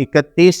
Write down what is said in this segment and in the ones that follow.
31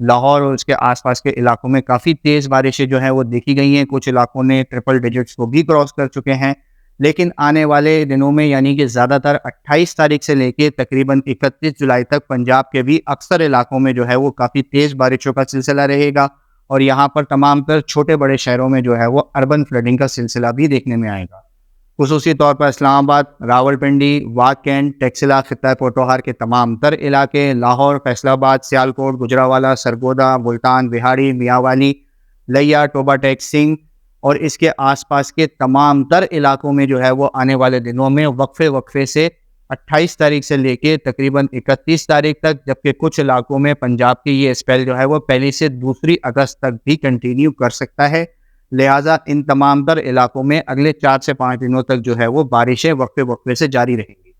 لاہور اور اس کے آس پاس کے علاقوں میں کافی تیز بارشیں جو ہیں وہ دیکھی گئی ہیں. کچھ علاقوں نے ٹرپل ڈیجٹس کو بھی کراس کر چکے ہیں. لیکن آنے والے دنوں میں یعنی کہ زیادہ تر 28 تاریخ سے لے کے تقریباً 31 جولائی تک پنجاب کے بھی اکثر علاقوں میں جو ہے وہ کافی تیز بارشوں کا سلسلہ رہے گا, اور یہاں پر تمام تر چھوٹے بڑے شہروں میں جو ہے وہ اربن فلڈنگ کا سلسلہ بھی دیکھنے میں آئے گا. خصوصی طور پر اسلام آباد, راولپنڈی, واغ کینٹ, ٹیکسلا, خطہ پوٹوہار کے تمام تر علاقے, لاہور, فیصل آباد, سیالکوٹ, گجرانوالہ, سرگودا, ملتان, بہاڑی, میاں لیا, ٹوبا ٹیک, سنگھ اور اس کے آس پاس کے تمام تر علاقوں میں جو ہے وہ آنے والے دنوں میں وقفے سے 28 تاریخ سے لے کے تقریباً 31 تاریخ تک, جبکہ کچھ علاقوں میں پنجاب کی یہ اسپیل جو ہے وہ 1 سے 2 اگست تک بھی کنٹینیو کر سکتا ہے. لہٰذا ان تمام تر علاقوں میں اگلے 4 سے 5 دنوں تک جو ہے وہ بارشیں وقفے سے جاری رہیں گی.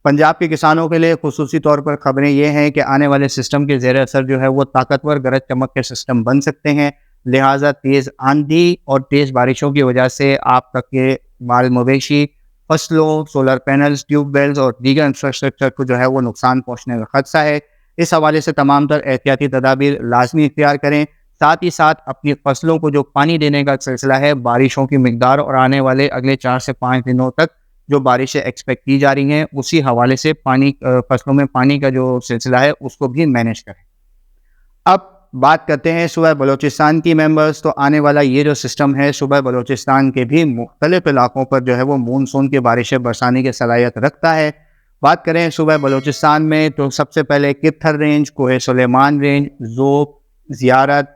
پنجاب کے کسانوں کے لیے خصوصی طور پر خبریں یہ ہیں کہ آنے والے سسٹم کے زیر اثر جو ہے وہ طاقتور گرج چمک کے سسٹم بن سکتے ہیں. لہٰذا تیز آندھی اور تیز بارشوں کی وجہ سے آپ تک کے مال مویشی, فصلوں, سولر پینلز, ٹیوب ویلز اور دیگر انفراسٹرکچر کو جو ہے وہ نقصان پہنچنے کا خدشہ ہے. اس حوالے سے تمام تر احتیاطی تدابیر لازمی اختیار کریں. ساتھ ہی ساتھ اپنی فصلوں کو جو پانی دینے کا سلسلہ ہے, بارشوں کی مقدار اور آنے والے اگلے 4 سے 5 دنوں تک جو بارشیں ایکسپیکٹ کی جا رہی ہیں اسی حوالے سے فصلوں میں پانی کا جو سلسلہ ہے اس کو بھی مینیج کریں. اب بات کرتے ہیں صوبہ بلوچستان کی ممبرز. تو آنے والا یہ جو سسٹم ہے صوبہ بلوچستان کے بھی مختلف علاقوں پر جو ہے وہ مونسون کی بارشیں برسانے کی صلاحیت رکھتا ہے. بات کریں صوبہ بلوچستان میں تو سب سے پہلے کپتھر رینج, کوہ سلیمان رینج, ذوب, زیارت,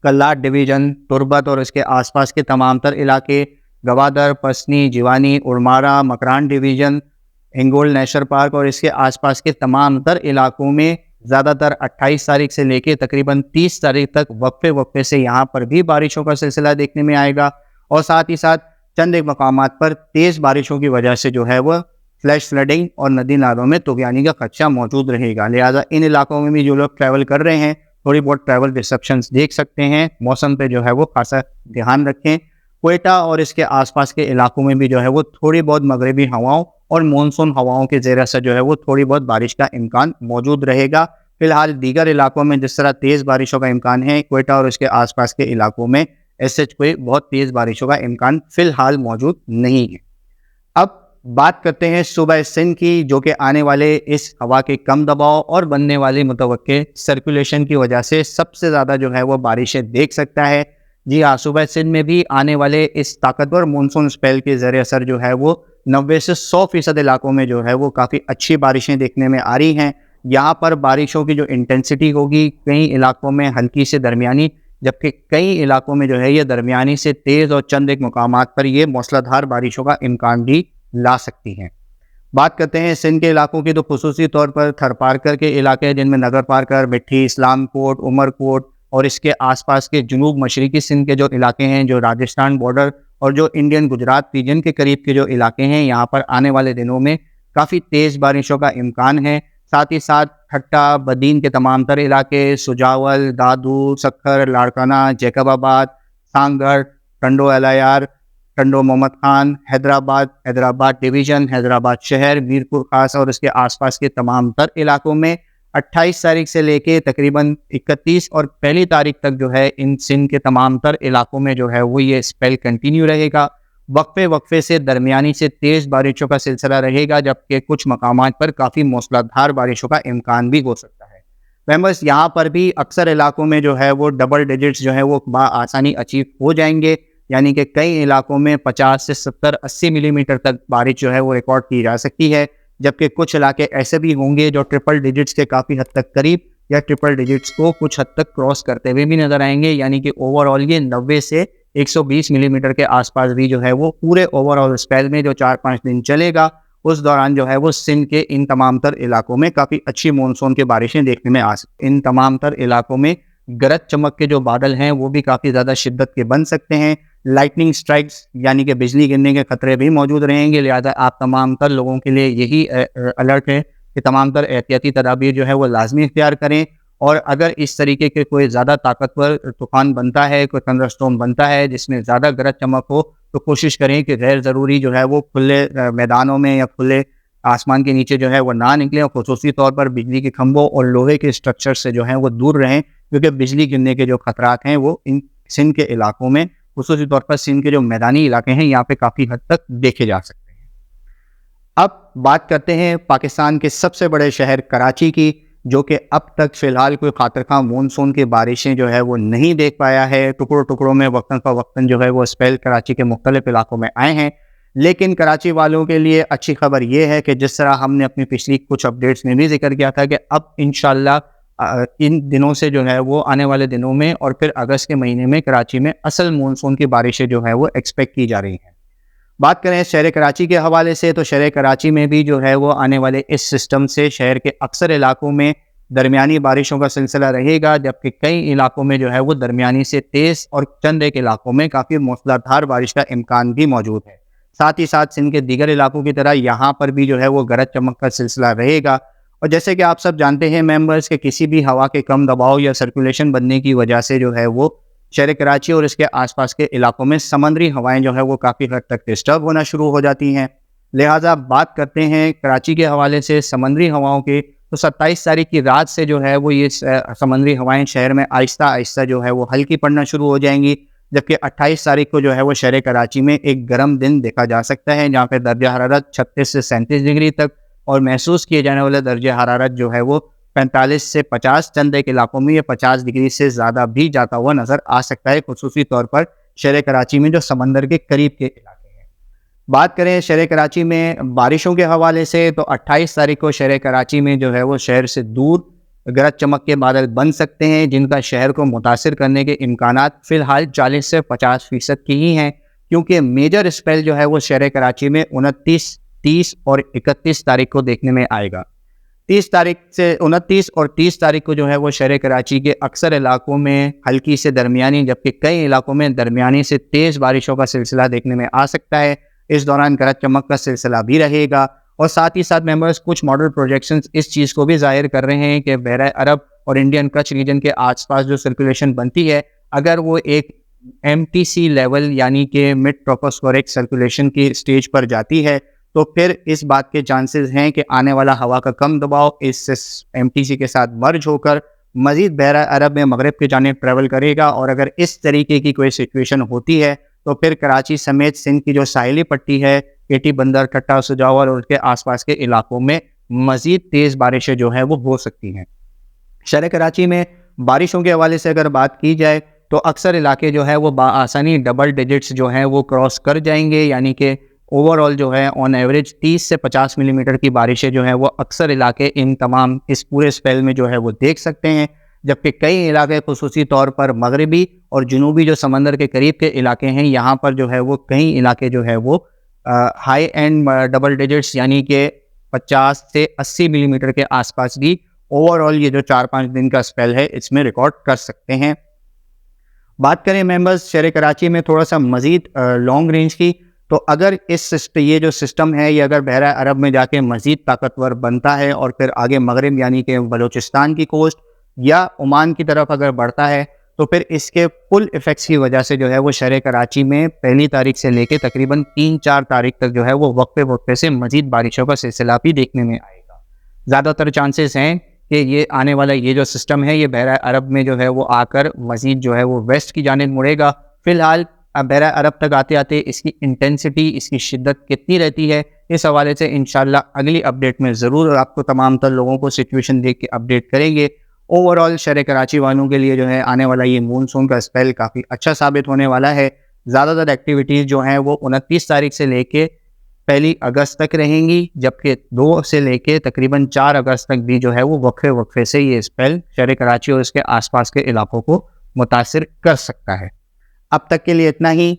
کلات ڈویژن, تربت اور اس کے آس پاس کے تمام تر علاقے, Gwadar, Pasni, Jiwani, Ormara, Makran division, Hingol national park اور اس کے آس پاس کے تمام تر علاقوں میں زیادہ تر 28 تاریخ سے لے کے تقریباً 30 تاریخ تک وقفے سے یہاں پر بھی بارشوں کا سلسلہ دیکھنے میں آئے گا. اور ساتھ ہی ساتھ چند ایک مقامات پر تیز بارشوں کی وجہ سے جو ہے وہ فلیش فلڈنگ اور ندی نالوں میں طغیانی کا خدشہ موجود رہے گا. لہٰذا ان علاقوں میں بھی جو لوگ ٹریول کر رہے ہیں تھوڑی بہت ٹریول ڈسرپشنز دیکھ سکتے ہیں. موسم پہ جو ہے وہ خاصا دھیان رکھیں. کوئٹہ اور اس کے آس پاس کے علاقوں میں بھی جو ہے وہ تھوڑی بہت مغربی ہواؤں اور مونسون ہواؤں کے زیر اثر جو ہے وہ تھوڑی بہت بارش کا امکان موجود رہے گا. فی الحال دیگر علاقوں میں جس طرح تیز بارشوں کا امکان ہے, کوئٹہ اور اس کے آس پاس کے علاقوں میں ایسے کوئی بہت تیز بارشوں کا امکان فی الحال موجود نہیں ہے. اب بات کرتے ہیں صوبہ سندھ کی, جو کہ آنے والے اس ہوا کے کم دباؤ اور بننے والی متوقع سرکولیشن کی وجہ سے سب سے زیادہ جو ہے وہ بارشیں دیکھ سکتا ہے. جی ہاں, صوبہ سندھ میں بھی آنے والے اس طاقتور مونسون اسپیل کے زیر اثر جو ہے وہ 90 سے 100% علاقوں میں جو ہے وہ کافی اچھی بارشیں دیکھنے میں آ رہی ہیں. یہاں پر بارشوں کی جو انٹینسٹی ہوگی کئی علاقوں میں ہلکی سے درمیانی, جبکہ کئی علاقوں میں جو ہے یہ درمیانی سے تیز اور چند ایک مقامات پر یہ موسلا دھار بارشوں کا امکان بھی لا سکتی ہیں. بات کرتے ہیں سندھ کے علاقوں کی, تو خصوصی طور پر تھر پارکر کے علاقے جن میں نگر پارکر, مٹھی, اسلام کوٹ, عمر کوٹ اور اس کے آس پاس کے جنوب مشرقی سندھ کے جو علاقے ہیں, جو راجستھان بارڈر اور جو انڈین گجرات ریجن کے قریب کے جو علاقے ہیں, یہاں پر آنے والے دنوں میں کافی تیز بارشوں کا امکان ہے. ساتھ ہی ساتھ ٹھٹا, بدین کے تمام تر علاقے, سجاول, دادو, سکھر, لاڑکانہ, جیکب آباد, سانگڑ, ٹنڈو الایار, ٹنڈو محمد خان, حیدرآباد ڈویژن, حیدرآباد شہر, میرپور خاص اور اس کے آس پاس کے تمام تر علاقوں میں 28 تاریخ سے لے کے تقریباً 31 اور 1 تاریخ تک جو ہے ان سندھ کے تمام تر علاقوں میں جو ہے وہ یہ اسپیل کنٹینیو رہے گا. وقفے سے درمیانی سے تیز بارشوں کا سلسلہ رہے گا, جبکہ کچھ مقامات پر کافی موسلادھار بارشوں کا امکان بھی ہو سکتا ہے. ممبرز, یہاں پر بھی اکثر علاقوں میں جو ہے وہ ڈبل ڈیجٹس جو ہے وہ بآسانی اچیو ہو جائیں گے, یعنی کہ کئی علاقوں میں 50 سے 70-80 ملی میٹر تک بارش جو ہے وہ ریکارڈ کی جا سکتی ہے, جبکہ کچھ علاقے ایسے بھی ہوں گے جو ٹرپل ڈیجٹس کے کافی حد تک قریب یا ٹرپل ڈیجٹس کو کچھ حد تک کراس کرتے ہوئے بھی نظر آئیں گے. یعنی کہ اوور آل یہ 90 سے 120 ملی میٹر کے آس پاس بھی جو ہے وہ پورے اوور آل اسپیل میں جو 4-5 دن چلے گا اس دوران جو ہے وہ سندھ کے ان تمام تر علاقوں میں کافی اچھی مونسون کی بارشیں دیکھنے میں آ سکتی. ان تمام تر علاقوں میں گرج چمک کے جو بادل ہیں وہ بھی کافی زیادہ شدت کے بن سکتے ہیں. لائٹننگ سٹرائکس یعنی کہ بجلی گرنے کے خطرے بھی موجود رہیں گے. لہذا آپ تمام تر لوگوں کے لیے یہی الرٹ ہے کہ تمام تر احتیاطی تدابیر جو ہے وہ لازمی اختیار کریں, اور اگر اس طریقے کے کوئی زیادہ طاقتور طوفان بنتا ہے, کوئی تھنڈر اسٹارم بنتا ہے جس میں زیادہ گرج چمک ہو, تو کوشش کریں کہ غیر ضروری جو ہے وہ کھلے میدانوں میں یا کھلے آسمان کے نیچے جو ہے وہ نہ نکلیں, اور خصوصی طور پر بجلی کے کھمبوں اور لوہے کے اسٹرکچر سے جو ہیں وہ دور رہیں, کیونکہ بجلی گرنے کے جو خطرات ہیں وہ ان سندھ کے علاقوں میں، خصوصی طور پر سندھ کے جو میدانی علاقے ہیں یہاں پہ کافی حد تک دیکھے جا سکتے ہیں۔ اب بات کرتے ہیں پاکستان کے سب سے بڑے شہر کراچی کی، جو کہ اب تک فی الحال کوئی خاطر خواہ مونسون کی بارشیں جو ہے وہ نہیں دیکھ پایا ہے۔ ٹکڑوں ٹکڑوں میں وقتاً فوقتاً جو ہے وہ اسپیل کراچی کے مختلف علاقوں میں آئے ہیں، لیکن کراچی والوں کے لیے اچھی خبر یہ ہے کہ جس طرح ہم نے اپنی پچھلی کچھ اپڈیٹس میں بھی ذکر کیا تھا کہ اب انشاءاللہ ان دنوں سے جو ہے وہ آنے والے دنوں میں اور پھر اگست کے مہینے میں کراچی میں اصل مونسون کی بارشیں جو ہے وہ ایکسپیکٹ کی جا رہی ہیں۔ بات کریں شہر کراچی کے حوالے سے تو شہر کراچی میں بھی جو ہے وہ آنے والے اس سسٹم سے شہر کے اکثر علاقوں میں درمیانی بارشوں کا سلسلہ رہے گا، جبکہ کئی علاقوں میں جو ہے وہ درمیانی سے تیز اور چند ایک علاقوں میں کافی موسلادھار بارش کا امکان بھی موجود ہے۔ ساتھ ہی ساتھ سندھ کے دیگر علاقوں کی طرح یہاں پر بھی جو ہے وہ گرج چمک کا سلسلہ رہے گا، اور جیسے کہ آپ سب جانتے ہیں ممبرز کہ کسی بھی ہوا کے کم دباؤ یا سرکولیشن بننے کی وجہ سے جو ہے وہ شہر کراچی اور اس کے آس پاس کے علاقوں میں سمندری ہوائیں جو ہے وہ کافی حد تک ڈسٹرب ہونا شروع ہو جاتی ہیں۔ لہٰذا بات کرتے ہیں کراچی کے حوالے سے سمندری ہواؤں کی، تو 27 تاریخ کی رات سے جو ہے وہ یہ سمندری ہوائیں شہر میں آہستہ آہستہ جو ہے وہ ہلکی پڑنا شروع ہو جائیں گی، جبکہ 28 تاریخ کو جو ہے وہ شہر کراچی میں ایک گرم دن دیکھا جا سکتا ہے، جہاں پہ درجہ حرارت 36 سے 37 ڈگری تک اور محسوس کیے جانے والے درجہ حرارت جو ہے وہ 45 سے 50 چند ایک علاقوں میں یہ 50 ڈگری سے زیادہ بھی جاتا ہوا نظر آ سکتا ہے، خصوصی طور پر شہر کراچی میں جو سمندر کے قریب کے علاقے ہیں۔ بات کریں شہر کراچی میں بارشوں کے حوالے سے تو 28 تاریخ کو شہر کراچی میں جو ہے وہ شہر سے دور گرج چمک کے بادل بن سکتے ہیں، جن کا شہر کو متاثر کرنے کے امکانات فی الحال 40 سے 50% کی ہی ہیں، کیونکہ میجر اسپیل جو ہے وہ شہر کراچی میں 29، 30 اور 31 تاریخ کو دیکھنے میں آئے گا۔ 29 اور 30 تاریخ کو جو ہے وہ شہر کراچی کے اکثر علاقوں میں ہلکی سے درمیانی، جبکہ کئی علاقوں میں درمیانی سے تیز بارشوں کا سلسلہ دیکھنے میں آ سکتا ہے۔ اس دوران گرج چمک کا سلسلہ بھی رہے گا، اور ساتھ ہی ساتھ ممبرز کچھ ماڈل پروجیکشنز اس چیز کو بھی ظاہر کر رہے ہیں کہ بحیرہ عرب اور انڈین کچھ ریجن کے آس پاس جو سرکولیشن بنتی ہے، اگر وہ ایک MTC لیول یعنی کہ مڈ ٹروپوسفیرک سرکولیشن کی سٹیج پر جاتی ہے، تو پھر اس بات کے چانسز ہیں کہ آنے والا ہوا کا کم دباؤ اس MTC کے ساتھ مرج ہو کر مزید بحیرہ عرب میں مغرب کی جانب ٹریول کرے گا، اور اگر اس طریقے کی کوئی سچویشن ہوتی ہے تو پھر کراچی سمیت سندھ کی جو ساحلی پٹی ہے، کیٹی بندر، ٹھٹہ سجاور اور اس کے آس پاس کے علاقوں میں مزید تیز بارشیں جو ہیں وہ ہو سکتی ہیں۔ شہر کراچی میں بارشوں کے حوالے سے اگر بات کی جائے تو اکثر علاقے جو ہے وہ بآسانی ڈبل ڈیجٹس جو ہیں وہ کراس کر جائیں گے، یعنی کہ اوور آل جو ہے آن ایوریج 30 سے 50 ملی میٹر کی بارشیں جو ہیں وہ اکثر علاقے ان تمام اس پورے اسپیل میں جو ہے وہ دیکھ سکتے ہیں، جبکہ کئی علاقے خصوصی طور پر مغربی اور جنوبی جو سمندر کے قریب کے علاقے ہیں یہاں پر جو ہے وہ کئی علاقے جو ہے وہ ہائی اینڈ ڈبل ڈیجٹس یعنی کہ 50 سے 80 ملی میٹر کے آس پاس بھی اوور آل یہ جو 4-5 دن کا اسپیل ہے اس میں ریکارڈ کر سکتے ہیں۔ بات کریں ممبرز شہر کراچی میں تھوڑا سا مزید لانگ رینج کی، تو اگر یہ جو سسٹم ہے یہ اگر بحیرہ عرب میں جا کے مزید طاقتور بنتا ہے اور پھر آگے مغرب یعنی کہ بلوچستان کی کوسٹ یا عمان کی طرف اگر بڑھتا ہے، تو پھر اس کے فل ایفیکٹس کی وجہ سے جو ہے وہ شہر کراچی میں پہلی تاریخ سے لے کے تقریباً 3-4 تاریخ تک جو ہے وہ وقفے سے مزید بارشوں کا سلسلہ بھی دیکھنے میں آئے گا۔ زیادہ تر چانسز ہیں کہ یہ آنے والا یہ جو سسٹم ہے یہ بحیرہ عرب میں جو ہے وہ آ کر مزید جو ہے وہ ویسٹ کی جانب مڑے گا۔ فی الحال بحیرہ عرب تک آتے آتے اس کی انٹینسٹی، اس کی شدت کتنی رہتی ہے، اس حوالے سے انشاءاللہ اگلی اپڈیٹ میں ضرور آپ کو تمام تر لوگوں کو سچویشن دیکھ کے اپڈیٹ کریں گے۔ اوور آل شہر کراچی والوں کے لیے جو ہے آنے والا یہ مونسون کا اسپیل کافی اچھا ثابت ہونے والا ہے۔ زیادہ تر ایکٹیویٹیز جو ہیں وہ 29 تاریخ سے لے کے 1 اگست تک رہیں گی، جبکہ 2 سے لے کے تقریباً 4 اگست تک بھی جو ہے وہ وقفے سے یہ اسپیل شہر کراچی اور اس کے آس پاس کے علاقوں کو متاثر کر سکتا ہے۔ اب تک کے لیے اتنا ہی۔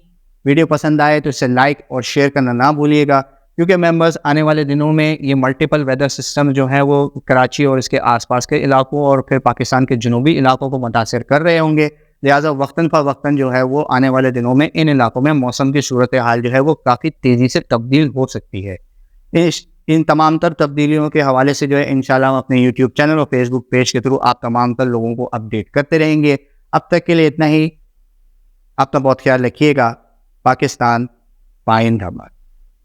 ویڈیو پسند آئے تو اسے لائک اور شیئر کرنا نہ بھولیے گا، کیونکہ ممبرز آنے والے دنوں میں یہ ملٹیپل ویدر سسٹم جو ہیں وہ کراچی اور اس کے آس پاس کے علاقوں اور پھر پاکستان کے جنوبی علاقوں کو متاثر کر رہے ہوں گے، لہٰذا وقتاً فوقتاً جو ہے وہ آنے والے دنوں میں ان علاقوں میں موسم کی صورتحال جو ہے وہ کافی تیزی سے تبدیل ہو سکتی ہے۔ ان تمام تر تبدیلیوں کے حوالے سے جو ہے انشاءاللہ ہم اپنے یوٹیوب چینل اور فیس بک پیج کے تھرو آپ تمام تر لوگوں کو اپڈیٹ کرتے رہیں گے۔ اب تک کے لیے اتنا ہی۔ اپنا بہت خیال رکھیے گا۔ پاکستان پائندہ باد۔